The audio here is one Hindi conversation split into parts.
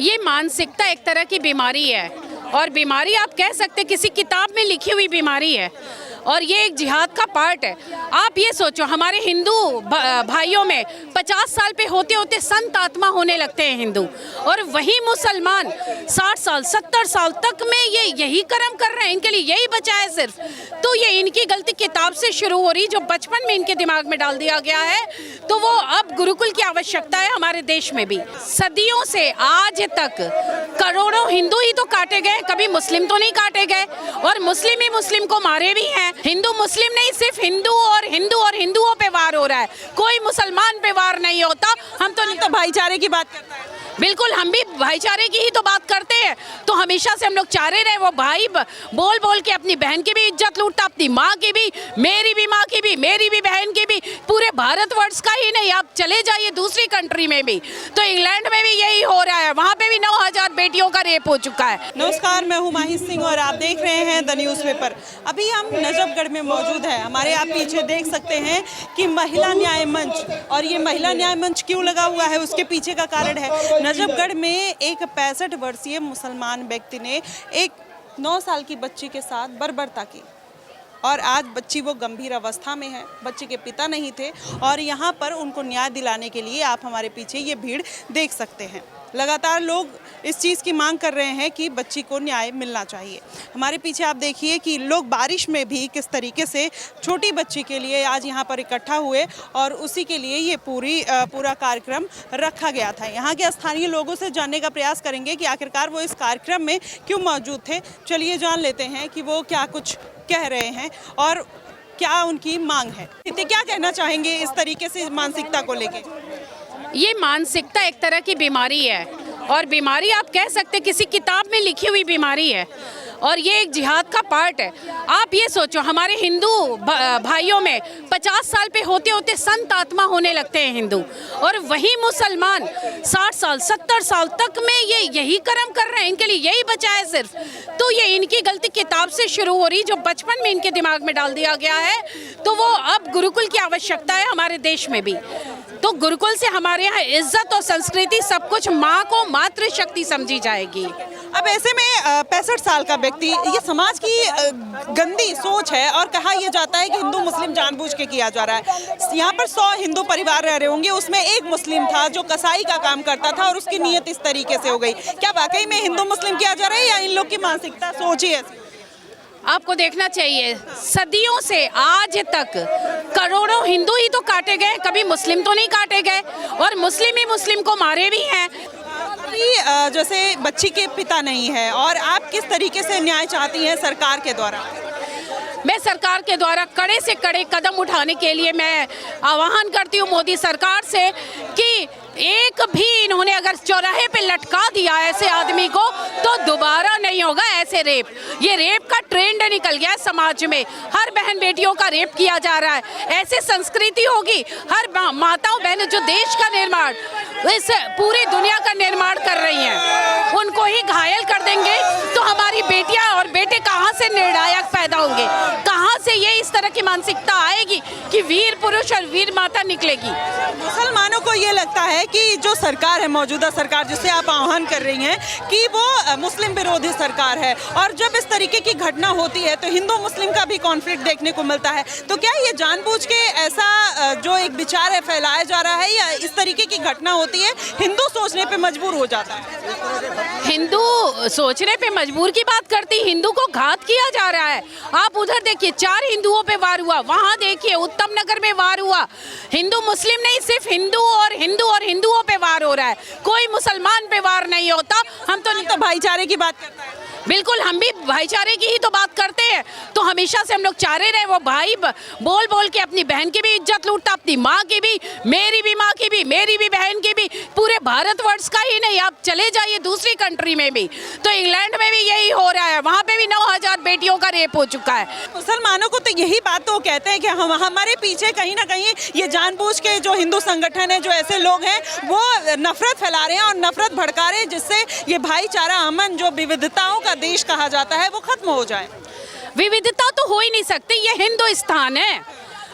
ये मानसिकता एक तरह की बीमारी है और बीमारी आप कह सकते किसी किताब में लिखी हुई बीमारी है और ये एक जिहाद का पार्ट है। आप ये सोचो हमारे हिंदू भाइयों में 50 साल पे होते होते संत आत्मा होने लगते हैं हिंदू, और वही मुसलमान 60 साल 70 साल तक में ये यही कर्म कर रहे हैं, इनके लिए यही बचा है सिर्फ। तो ये इनकी गलती किताब से शुरू हो रही जो बचपन में इनके दिमाग में डाल दिया गया है, तो वो अब गुरुकुल की आवश्यकता है हमारे देश में भी। सदियों से आज तक करोड़ों हिंदू ही तो काटे गए, कभी मुस्लिम तो नहीं काटे गए, और मुस्लिम ही मुस्लिम को मारे भी हैं। हिंदू मुस्लिम नहीं, सिर्फ हिंदू और हिंदुओं पे वार हो रहा है, कोई मुसलमान पे वार नहीं होता। हम तो भाईचारे की बात करते हैं। बिल्कुल, हम भी भाईचारे की ही तो बात करते हैं। तो हमेशा से हम लोग चाह रहे, वो भाई बोल बोल के अपनी बहन की भी इज्जत लूटता, अपनी माँ की भी, मेरी भी माँ की भी, मेरी भी बहन की भी, पूरे भारतवर्ष का ही नहीं। आप चले जाइए दूसरी कंट्री में भी, तो इंग्लैंड में भी यही हो रहा है, वहाँ पे भी 9000 बेटियों का रेप हो चुका है। नमस्कार, मैं हूँ माही सिंह और आप देख रहे हैं द न्यूज़ पेपर। अभी हम नजफगढ़ में मौजूद हैं। हमारे आप पीछे देख सकते हैं कि महिला न्याय मंच, और ये महिला न्याय मंच क्यों लगा हुआ है उसके पीछे का कारण है नजफगढ़ में एक 65 वर्षीय मुसलमान व्यक्ति ने एक 9 साल की बच्ची के साथ बर्बरता की, और आज बच्ची वो गंभीर अवस्था में है, बच्ची के पिता नहीं थे, और यहाँ पर उनको न्याय दिलाने के लिए आप हमारे पीछे ये भीड़ देख सकते हैं। लगातार लोग इस चीज़ की मांग कर रहे हैं कि बच्ची को न्याय मिलना चाहिए। हमारे पीछे आप देखिए कि लोग बारिश में भी किस तरीके से छोटी बच्ची के लिए आज यहाँ पर इकट्ठा हुए, और उसी के लिए ये पूरा कार्यक्रम रखा गया था। यहाँ के स्थानीय लोगों से जानने का प्रयास करेंगे कि आखिरकार वो इस कार्यक्रम में क्यों मौजूद थे। चलिए जान लेते हैं कि वो क्या कुछ कह रहे हैं और क्या उनकी मांग है। क्या कहना चाहेंगे इस तरीके से मानसिकता को लेके? ये मानसिकता एक तरह की बीमारी है और बीमारी आप कह सकते किसी किताब में लिखी हुई बीमारी है और ये एक जिहाद का पार्ट है। आप ये सोचो हमारे हिंदू भाइयों में 50 साल पे होते होते संत आत्मा होने लगते हैं हिंदू, और वही मुसलमान 60 साल 70 साल तक में ये यही कर्म कर रहे हैं, इनके लिए यही बचा है सिर्फ। तो ये इनकी गलती किताब से शुरू हो रही जो बचपन में इनके दिमाग में डाल दिया गया है, तो वो अब गुरुकुल की आवश्यकता है हमारे देश में भी। तो गुरुकुल से हमारे यहाँ इज्जत और संस्कृति सब कुछ, माँ को मातृशक्ति समझी जाएगी। अब ऐसे में 65 साल का व्यक्ति, ये समाज की गंदी सोच है, और कहा यह जाता है कि हिंदू मुस्लिम जानबूझ के किया जा रहा है। यहाँ पर 100 हिंदू परिवार रह रहे होंगे, उसमें एक मुस्लिम था जो कसाई का काम करता था, और उसकी नीयत इस तरीके से हो गई। क्या वाकई में हिंदू मुस्लिम किया जा रहा है या इन लोग की मानसिकता सोच ही ऐसी? आपको देखना चाहिए सदियों से आज तक करोड़ों हिंदू ही तो काटे गए, कभी मुस्लिम तो नहीं काटे गए, और मुस्लिम ही मुस्लिम को मारे भी हैं। जैसे बच्ची के पिता नहीं है, और आप किस तरीके से न्याय चाहती हैं सरकार के द्वारा? मैं सरकार के द्वारा कड़े से कड़े कदम उठाने के लिए मैं आह्वान करती हूँ मोदी सरकार से कि एक भी इन्होंने अगर चौराहे पे लटका दिया ऐसे आदमी को तो दोबारा नहीं होगा ऐसे रेप। ये रेप का ट्रेंड निकल गया है समाज में, हर बहन बेटियों का रेप किया जा रहा है। ऐसे संस्कृति होगी, हर माताओं बहनों जो देश का निर्माण, इस पूरी दुनिया का निर्माण कर रही हैं, उनको ही घायल कर देंगे तो हमारी बेटियां और बेटे कहाँ से निर्णायक पैदा होंगे? कहाँ से ये इस तरह की मानसिकता आएगी कि वीर पुरुष और वीर माता निकलेगी? मुसलमानों को ये लगता है कि जो सरकार है, मौजूदा सरकार जिसे आप आह्वान कर रही हैं, कि वो मुस्लिम विरोधी सरकार है, और जब इस तरीके की घटना होती है तो हिंदू मुस्लिम का भी कॉन्फ्लिक्ट देखने को मिलता है। तो क्या ये जानबूझ के ऐसा जो एक विचार है फैलाया जा रहा है, या इस तरीके की घटना होती है हिंदू सोचने पे मजबूर हो जाता है? हिंदू सोचने पे मजबूर की बात करती, हिंदू को घात किया जा रहा है। आप उधर देखिए 4 हिंदुओं पे वार हुआ, वहाँ देखिए उत्तम नगर में वार हुआ। हिंदू मुस्लिम नहीं, सिर्फ हिंदू और हिंदुओं पे वार हो रहा है, कोई मुसलमान पे वार नहीं होता। हम तो भाईचारे की बात करते हैं। बिल्कुल, हम भी भाईचारे की ही तो बात करते हैं। तो हमेशा से हम लोग चाह रहे, वो भाई बोल बोल के अपनी बहन की भी इज्जत लूटता, अपनी माँ की भी, मेरी भी माँ की भी, मेरी भी बहन की भी, पूरे भारतवर्ष का ही नहीं। आप चले जाइए दूसरी कंट्री में भी, तो इंग्लैंड में भी यही हो रहा है, वहाँ पे भी 9000 बेटियों का रेप हो चुका है। मुसलमानों को तो यही बात तो कहते हैं कि हमारे पीछे कहीं ना कहीं ये जानबूझ के जो हिंदू संगठन है, जो ऐसे लोग हैं, वो नफरत फैला रहे हैं और नफरत भड़का रहे हैं, जिससे ये भाईचारा, अमन, जो विविधताओं का देश कहा जाता है, वो खत्म हो जाए। विविधता तो हो ही नहीं सकती, ये हिंदुस्तान है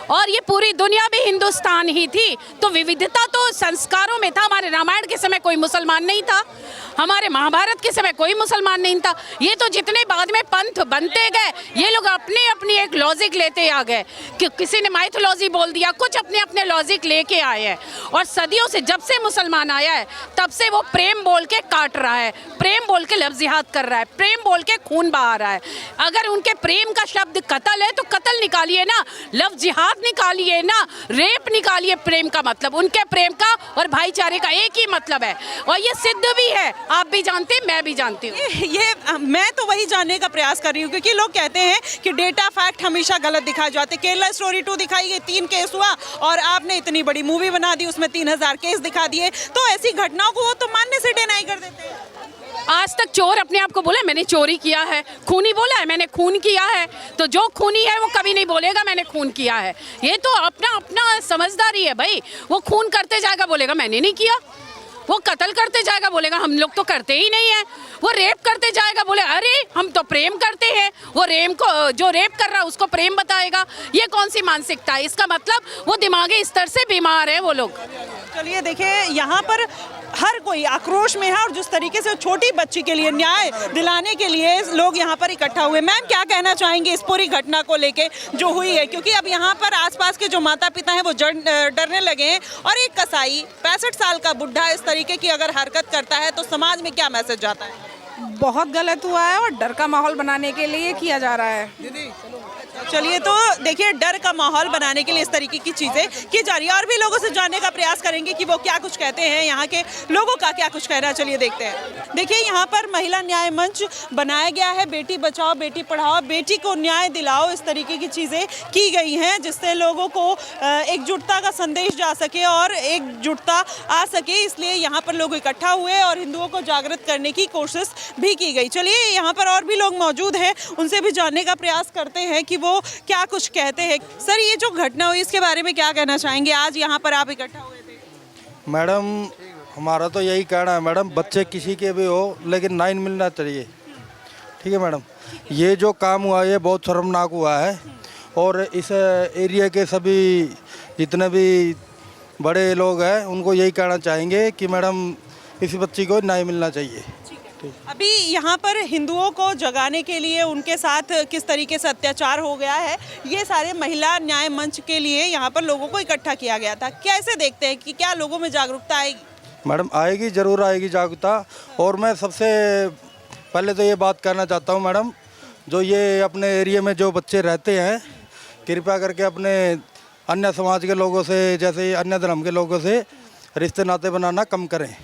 और ये पूरी दुनिया भी हिंदुस्तान ही थी। तो विविधता तो संस्कारों में था। हमारे रामायण के समय कोई मुसलमान नहीं था, हमारे महाभारत के समय कोई मुसलमान नहीं था। ये तो जितने बाद में पंथ बनते गए, ये लोग अपनी अपनी एक लॉजिक लेते आ गए कि किसी ने माइथोलॉजी बोल दिया, कुछ अपने अपने लॉजिक लेके आए हैं। और सदियों से, जब से मुसलमान आया है तब से वो प्रेम बोल के काट रहा है, प्रेम बोल के लफ्ज़ जिहाद कर रहा है, प्रेम बोल के खून बहा रहा है। अगर उनके प्रेम का शब्द कत्ल है तो कत्ल निकालिए ना, लफ्ज़ जिहाद निकालिए ना, रेप निकालिए। प्रेम का मतलब, उनके प्रेम का और भाईचारे का एक ही मतलब है, और ये सिद्ध भी है। आप भी जानते हैं, मैं भी जानती हूँ। ये मैं तो वही जानने का प्रयास कर रही हूँ, क्योंकि लोग कहते हैं कि डेटा फैक्ट हमेशा गलत दिखाए जाते। केरला स्टोरी 2 दिखाई गई, 3 केस हुआ, और आपने इतनी बड़ी मूवी बना दी, उसमें 3000 केस दिखा दिए। तो ऐसी घटनाओं को वो तो मानने से डिनाई कर देते हैं। आज तक चोर अपने आप को बोला मैंने चोरी किया है, खूनी बोला है मैंने खून किया है, तो जो खूनी है वो कभी नहीं बोलेगा मैंने खून किया है। ये तो अपना अपना समझदारी है भाई। वो खून करते जाएगा, बोलेगा मैंने नहीं किया। वो कत्ल करते जाएगा, बोलेगा हम लोग तो करते ही नहीं है। वो रेप करते जाएगा, बोले अरे हम तो प्रेम करते हैं। वो रेप को, जो रेप कर रहा है उसको प्रेम बताएगा। ये कौन सी मानसिकता है? इसका मतलब वो दिमागी स्तर से बीमार है वो लोग। चलिए देखिए, यहाँ पर हर कोई आक्रोश में है, और जिस तरीके से छोटी बच्ची के लिए न्याय दिलाने के लिए लोग यहाँ पर इकट्ठा हुए। मैम, क्या कहना चाहेंगे इस पूरी घटना को लेके जो हुई है? क्योंकि अब यहाँ पर आसपास के जो माता पिता हैं वो डरने लगे हैं, और एक कसाई 65 साल का बुढ़ा इस तरीके की अगर हरकत करता है तो समाज में क्या मैसेज जाता है? बहुत गलत हुआ है, और डर का माहौल बनाने के लिए किया जा रहा है। चलिए, तो देखिए, डर का माहौल बनाने के लिए इस तरीके की चीज़ें की जा रही है। और भी लोगों से जानने का प्रयास करेंगे कि वो क्या कुछ कहते हैं, यहाँ के लोगों का क्या कुछ कहना है। चलिए देखते हैं। देखिए, यहाँ पर महिला न्याय मंच बनाया गया है। बेटी बचाओ बेटी पढ़ाओ, बेटी को न्याय दिलाओ, इस तरीके की चीज़ें की गई हैं, जिससे लोगों को एकजुटता का संदेश जा सके और एकजुटता आ सके। इसलिए यहाँ पर लोग इकट्ठा हुए और हिंदुओं को जागृत करने की कोशिश भी की गई। चलिए, यहाँ पर और भी लोग मौजूद हैं, उनसे भी जानने का प्रयास करते हैं कि वो क्या कुछ कहते हैं। सर, ये जो घटना हुई इसके बारे में क्या कहना चाहेंगे? आज यहाँ पर आप इकट्ठा हुए थे। मैडम, हमारा तो यही कहना है मैडम, बच्चे किसी के भी हो लेकिन न्याय मिलना चाहिए। ठीक है मैडम, ये जो काम हुआ ये बहुत शर्मनाक हुआ है, और इस एरिया के सभी जितने भी बड़े लोग हैं उनको यही कहना चाहेंगे कि मैडम इस बच्ची को न्याय मिलना चाहिए। अभी यहाँ पर हिंदुओं को जगाने के लिए उनके साथ किस तरीके से अत्याचार हो गया है, ये सारे महिला न्याय मंच के लिए यहाँ पर लोगों को इकट्ठा किया गया था। कैसे देखते हैं कि क्या लोगों में जागरूकता आएगी? मैडम, आएगी, ज़रूर आएगी जागरूकता। और मैं सबसे पहले तो ये बात करना चाहता हूँ मैडम, जो ये अपने एरिया में जो बच्चे रहते हैं, कृपया करके अपने अन्य समाज के लोगों से, जैसे अन्य धर्म के लोगों से रिश्ते नाते बनाना कम करें,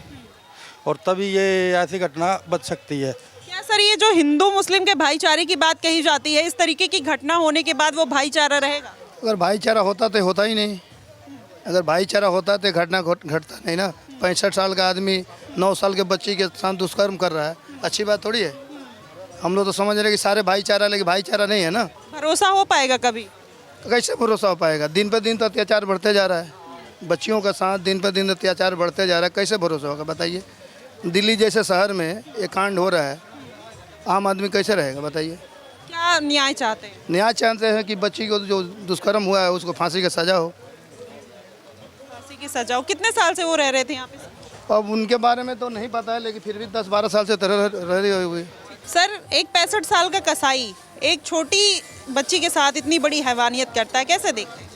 और तभी ये ऐसी घटना बच सकती है। क्या सर, ये जो हिंदू मुस्लिम के भाईचारे की बात कही जाती है, इस तरीके की घटना होने के बाद वो भाईचारा रहेगा? अगर भाईचारा होता तो होता ही नहीं। अगर भाईचारा होता तो घटना घटता नहीं ना। 65 साल का आदमी 9 साल के बच्ची के साथ दुष्कर्म कर रहा है, अच्छी बात थोड़ी है। हम लोग तो समझ रहे कि सारे भाईचारा, लेकिन भाईचारा नहीं है ना। भरोसा हो पाएगा कभी? कैसे भरोसा हो पाएगा? दिन पर दिन तो अत्याचार बढ़ते जा रहा है, बच्चियों का साथ दिन पर दिन अत्याचार बढ़ते जा रहा है, कैसे भरोसा होगा बताइए? दिल्ली जैसे शहर में ये कांड हो रहा है, आम आदमी कैसे रहेगा बताइए? क्या न्याय चाहते हैं? न्याय चाहते हैं कि बच्ची को जो दुष्कर्म हुआ है उसको फांसी की सज़ा हो। फांसी की सजा हो। कितने साल से वो रह रहे थे यहाँ पे? अब उनके बारे में तो नहीं पता है, लेकिन फिर भी 10-12 साल से रह रहे हुए। सर, एक 65 साल का कसाई एक छोटी बच्ची के साथ इतनी बड़ी हैवानियत करता है, कैसे देखते हैं?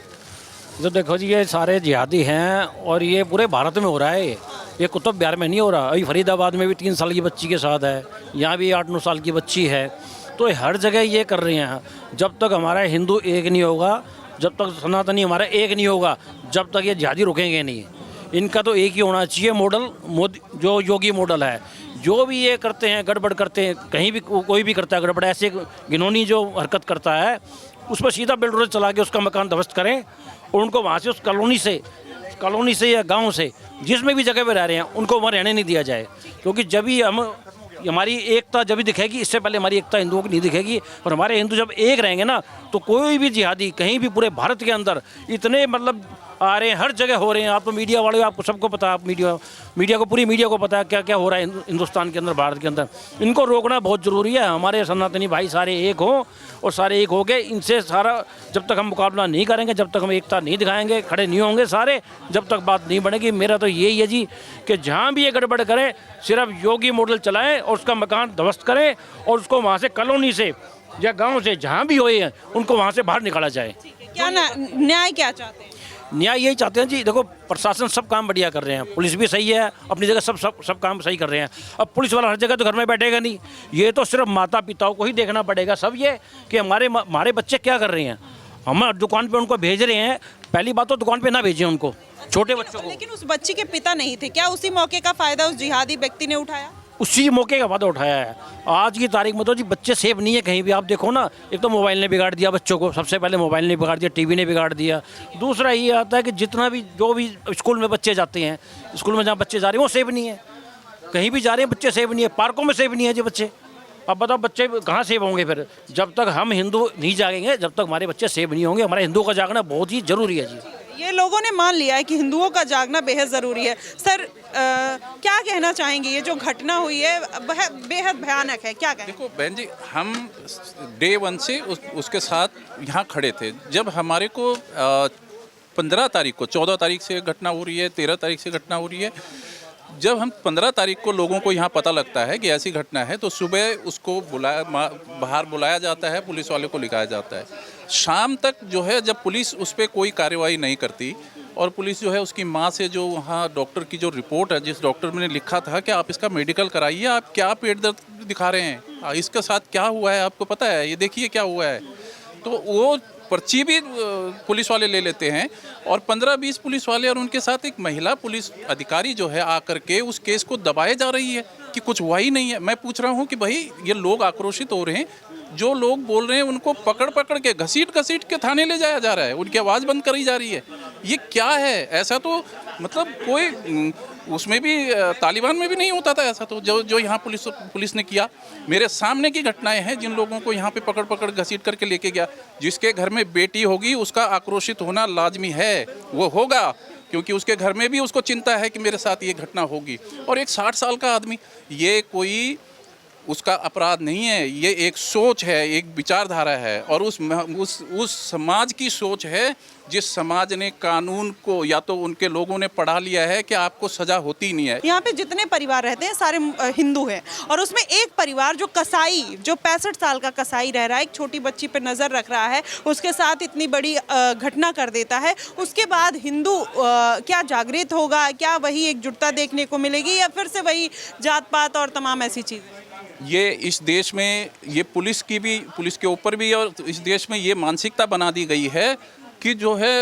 जो देखो जी, ये सारे जिहादी हैं और ये पूरे भारत में हो रहा है। ये कुतुब बिहार में नहीं हो रहा। अभी फरीदाबाद में भी 3 साल की बच्ची के साथ है, यहाँ भी 8-9 साल की बच्ची है। तो हर जगह ये कर रहे हैं। जब तक हमारा हिंदू एक नहीं होगा, जब तक सनातनी हमारा एक नहीं होगा, जब तक ये जिहादी रुकेंगे नहीं। इनका तो एक ही होना चाहिए मॉडल, मोदी जो योगी मॉडल है। जो भी ये करते हैं, गड़बड़ करते हैं, कहीं भी कोई भी करता है गड़बड़, ऐसे घिनौनी जो हरकत करता है, उस पर सीधा बिल्डर चला के उसका मकान ध्वस्त करें, और उनको वहाँ से, उस कॉलोनी से या गांव से, जिसमें भी जगह पे रह रहे हैं, उनको वहाँ रहने नहीं दिया जाए। क्योंकि जब भी हमारी एकता जब भी दिखेगी, इससे पहले हमारी एकता हिंदुओं की नहीं दिखेगी। और हमारे हिंदू जब एक रहेंगे ना, तो कोई भी जिहादी कहीं भी पूरे भारत के अंदर इतने मतलब आ रहे हैं, हर जगह हो रहे हैं। आप तो मीडिया वाले हो, आपको सबको पता है, आप मीडिया को, पूरी मीडिया को पता है क्या क्या हो रहा है हिंदुस्तान के अंदर, भारत के अंदर। इनको रोकना बहुत ज़रूरी है। हमारे सनातनी भाई सारे एक हों और सारे एक हो गए। इनसे सारा जब तक हम मुकाबला नहीं करेंगे, जब तक हम एकता नहीं दिखाएंगे, खड़े नहीं होंगे सारे, जब तक बात नहीं बनेगी। मेरा तो यही है जी कि जहाँ भी ये गड़बड़ करें, सिर्फ योगी मॉडल चलाएं और उसका मकान ध्वस्त करें और उसको वहाँ से कॉलोनी से या गांव से जहाँ भी हुए हैं उनको वहाँ से बाहर निकाला जाए। क्या न्याय क्या चाहते हैं? न्याय यही चाहते हैं जी। देखो, प्रशासन सब काम बढ़िया कर रहे हैं, पुलिस भी सही है अपनी जगह, सब काम सही कर रहे हैं। अब पुलिस वाला हर जगह तो घर में बैठेगा नहीं, ये तो सिर्फ माता पिताओं को ही देखना पड़ेगा। सब ये कि हमारे बच्चे क्या कर रहे हैं, हम दुकान पे उनको भेज रहे हैं। पहली बात तो दुकान पे ना भेजें उनको, छोटे बच्चों को। लेकिन उस बच्ची के पिता नहीं थे, क्या उसी मौके का फायदा उस जिहादी व्यक्ति ने उठाया? उसी मौके का फायदा उठाया है। आज की तारीख में तो जी बच्चे सेफ नहीं है कहीं भी। आप देखो ना, एक तो मोबाइल ने बिगाड़ दिया बच्चों को, सबसे पहले मोबाइल ने बिगाड़ दिया, टीवी ने बिगाड़ दिया। दूसरा ये आता है कि जितना भी जो भी स्कूल में बच्चे जाते हैं, स्कूल में जहाँ बच्चे जा रहे हैं वो सेफ नहीं है। कहीं भी जा रहे हैं बच्चे सेफ नहीं है, पार्कों में सेफ नहीं है जी बच्चे। अब बताओ बच्चे कहाँ सेफ होंगे फिर? जब तक हम हिंदू नहीं जागेंगे, जब तक हमारे बच्चे सेफ नहीं होंगे। हमारे हिंदुओं का जागना बहुत ही ज़रूरी है जी। ये लोगों ने मान लिया है कि हिंदुओं का जागना बेहद ज़रूरी है। सर, क्या कहना चाहेंगे? ये जो घटना हुई है बेहद भयानक है, क्या कहें? देखो बहन जी, हम डे 1 से उसके साथ यहाँ खड़े थे। जब हमारे को 15 तारीख को, 14 तारीख से घटना हो रही है, 13 तारीख से घटना हो रही है। जब हम 15 तारीख को लोगों को यहाँ पता लगता है कि ऐसी घटना है, तो सुबह उसको बाहर बुलाया जाता है, पुलिस वाले को लिखाया जाता है। शाम तक जो है, जब पुलिस उस पर कोई कार्रवाई नहीं करती और पुलिस जो है उसकी माँ से जो वहाँ डॉक्टर की जो रिपोर्ट है, जिस डॉक्टर ने लिखा था कि आप इसका मेडिकल कराइए, आप क्या पेट दर्द दिखा रहे हैं, इसके साथ क्या हुआ है आपको पता है, ये देखिए क्या हुआ है, तो वो पर्ची भी पुलिस वाले ले लेते हैं। और 15-20 पुलिस वाले और उनके साथ एक महिला पुलिस अधिकारी जो है आकर के उस केस को दबाए जा रही है कि कुछ हुआ ही नहीं है। मैं पूछ रहा हूँ कि भाई ये लोग आक्रोशित हो रहे हैं, जो लोग बोल रहे हैं उनको पकड़ के घसीट के थाने ले जाया जा रहा है, उनकी आवाज़ बंद करी जा रही है। ये क्या है? ऐसा तो मतलब कोई उसमें भी तालिबान में भी नहीं होता था ऐसा, तो जो यहाँ पुलिस ने किया। मेरे सामने की घटनाएं हैं, जिन लोगों को यहाँ पे पकड़ घसीट करके लेके गया। जिसके घर में बेटी होगी उसका आक्रोशित होना लाजमी है, वो होगा, क्योंकि उसके घर में भी उसको चिंता है कि मेरे साथ ये घटना होगी। और एक 60 साल का आदमी, ये कोई उसका अपराध नहीं है, ये एक सोच है, एक विचारधारा है और उस समाज की सोच है जिस समाज ने कानून को या तो उनके लोगों ने पढ़ा लिया है कि आपको सजा होती नहीं है। यहाँ पे जितने परिवार रहते हैं सारे हिंदू हैं और उसमें एक परिवार जो कसाई, जो 65 साल का कसाई रह रहा है, एक छोटी बच्ची पे नज़र रख रहा है, उसके साथ इतनी बड़ी घटना कर देता है। उसके बाद हिंदू क्या जागृत होगा? क्या वही एकजुटता देखने को मिलेगी या फिर से वही जात पात और तमाम ऐसी चीज़ें? ये इस देश में ये पुलिस के ऊपर भी और इस देश में ये मानसिकता बना दी गई है कि जो है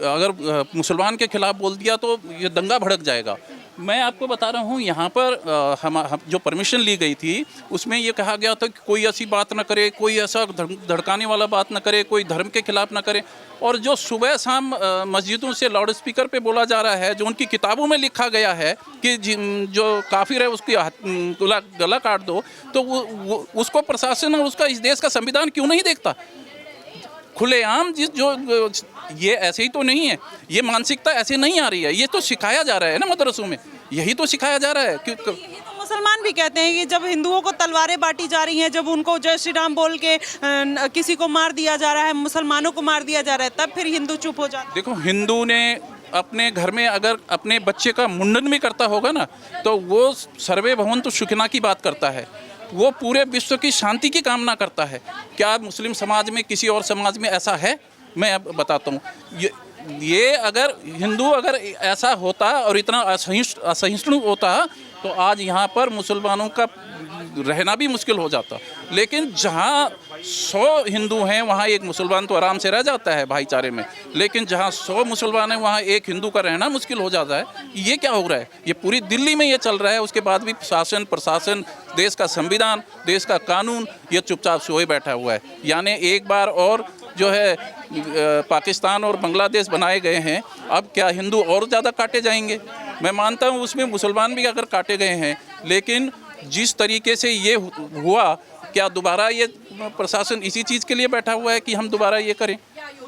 अगर मुसलमान के खिलाफ बोल दिया तो ये दंगा भड़क जाएगा। मैं आपको बता रहा हूँ, यहाँ पर हम जो परमिशन ली गई थी उसमें ये कहा गया था कि कोई ऐसी बात ना करे, कोई ऐसा धड़काने वाला बात ना करे, कोई धर्म के खिलाफ ना करे। और जो सुबह शाम मस्जिदों से लाउड स्पीकर पे बोला जा रहा है, जो उनकी किताबों में लिखा गया है कि जो काफिर है उसकी गला काट दो, तो उसको प्रशासन और उसका इस देश का संविधान क्यों नहीं देखता? खुलेआम ये ऐसे ही तो नहीं है, ये मानसिकता ऐसे नहीं आ रही है, ये तो सिखाया जा रहा है ना मदरसों में, यही तो सिखाया जा रहा है। यही तो मुसलमान भी कहते हैं कि जब हिंदुओं को तलवारें बांटी जा रही हैं, जब उनको जय श्री राम बोल के किसी को मार दिया जा रहा है, मुसलमानों को मार दिया जा रहा है, तब फिर हिंदू चुप हो जाते हैं। देखो, हिंदू ने अपने घर में अगर अपने बच्चे का मुंडन भी करता होगा ना, तो वो सर्वे भवन्तु सुखिनः की बात करता है, वो पूरे विश्व की शांति की कामना करता है। क्या मुस्लिम समाज में किसी और समाज में ऐसा है? मैं अब बताता हूँ। ये अगर हिंदू अगर ऐसा होता और इतना असहिष्णु होता तो आज यहाँ पर मुसलमानों का रहना भी मुश्किल हो जाता। लेकिन जहाँ 100 हिंदू हैं वहाँ एक मुसलमान तो आराम से रह जाता है भाईचारे में, लेकिन जहाँ 100 मुसलमान हैं वहाँ एक हिंदू का रहना मुश्किल हो जाता है। ये क्या हो रहा है? ये पूरी दिल्ली में ये चल रहा है। उसके बाद भी शासन प्रशासन, देश का संविधान, देश का कानून ये चुपचाप सोए बैठा हुआ है। यानी एक बार और जो है पाकिस्तान और बांग्लादेश बनाए गए हैं, अब क्या हिंदू और ज़्यादा काटे जाएंगे? मैं मानता हूँ उसमें मुसलमान भी अगर काटे गए हैं, लेकिन जिस तरीके से ये हुआ, क्या दोबारा ये प्रशासन इसी चीज़ के लिए बैठा हुआ है कि हम दोबारा ये करें?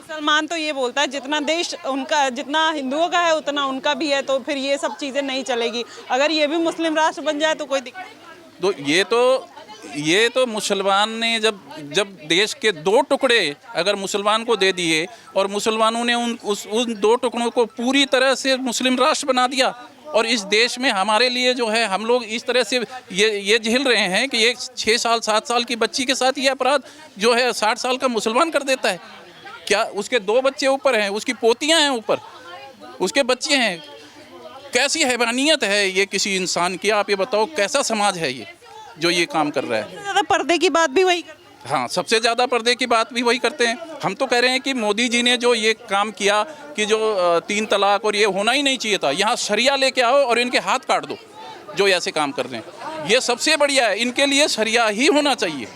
मुसलमान तो ये बोलता है जितना देश उनका, जितना हिंदुओं का है उतना उनका भी है, तो फिर ये सब चीज़ें नहीं चलेगी। अगर ये भी मुस्लिम राष्ट्र बन जाए तो कोई दिक्कत नहीं। तो ये तो मुसलमान ने जब देश के 2 टुकड़े अगर मुसलमान को दे दिए और मुसलमानों ने उन 2 टुकड़ों को पूरी तरह से मुस्लिम राष्ट्र बना दिया, और इस देश में हमारे लिए जो है हम लोग इस तरह से ये झेल रहे हैं कि एक 6 साल 7 साल की बच्ची के साथ ये अपराध जो है 60 साल का मुसलमान कर देता है। क्या उसके 2 बच्चे ऊपर हैं, उसकी पोतियां हैं ऊपर, उसके बच्चे हैं। कैसी हैवानियत है ये किसी इंसान की? आप ये बताओ कैसा समाज है ये जो ये काम कर रहा है? ज़्यादा पर्दे की बात भी वही करते हैं। हाँ, सबसे ज़्यादा पर्दे की बात भी वही करते हैं। हम तो कह रहे हैं कि मोदी जी ने जो ये काम किया कि जो 3 तलाक और ये होना ही नहीं चाहिए था, यहाँ शरिया लेके आओ और इनके हाथ काट दो जो ऐसे काम कर रहे हैं। ये सबसे बढ़िया है, इनके लिए शरिया ही होना चाहिए।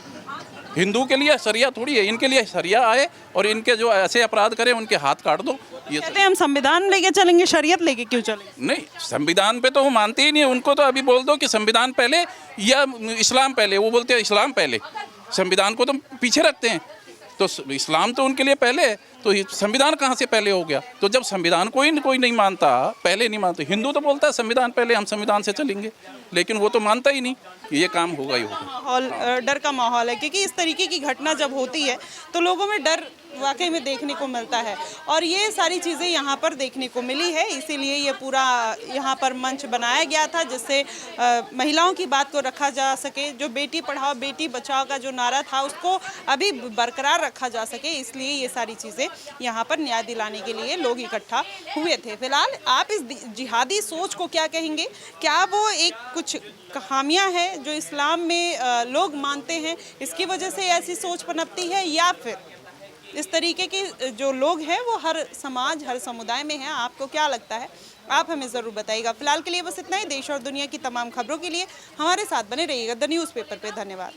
हिंदू के लिए शरिया थोड़ी है, इनके लिए शरिया आए और इनके जो ऐसे अपराध करें उनके हाथ काट दो। ये कहते हैं हम संविधान लेके चलेंगे, शरीयत लेके क्यों चलेंगे? नहीं, संविधान पे तो वो मानते ही नहीं। उनको तो अभी बोल दो कि संविधान पहले या इस्लाम पहले, वो बोलते हैं इस्लाम पहले। संविधान को तो पीछे रखते हैं, तो इस्लाम तो उनके लिए पहले है, तो संविधान कहाँ से पहले हो गया? तो जब संविधान कोई नहीं मानता, पहले नहीं मानते। हिंदू तो बोलता है संविधान पहले, हम संविधान से चलेंगे, लेकिन वो तो मानता ही नहीं कि ये काम होगा ही होगा। माहौल, डर का माहौल है, क्योंकि इस तरीके की घटना जब होती है तो लोगों में डर वाकई में देखने को मिलता है, और ये सारी चीज़ें यहाँ पर देखने को मिली है। इसीलिए ये पूरा यहाँ पर मंच बनाया गया था जिससे महिलाओं की बात को रखा जा सके, जो बेटी पढ़ाओ बेटी बचाओ का जो नारा था उसको अभी बरकरार रखा जा सके। इसलिए ये सारी चीज़ें यहाँ पर न्याय दिलाने के लिए लोग इकट्ठा हुए थे। फिलहाल आप इस जिहादी सोच को क्या कहेंगे? क्या वो एक कुछ खामियां हैं जो इस्लाम में लोग मानते हैं, इसकी वजह से ऐसी सोच पनपती है, या फिर इस तरीके के जो लोग हैं वो हर समाज हर समुदाय में हैं? आपको क्या लगता है? आप हमें ज़रूर बताइएगा। फिलहाल के लिए बस इतना ही। देश और दुनिया की तमाम खबरों के लिए हमारे साथ बने रहिएगा द न्यूज़पेपर पे। धन्यवाद।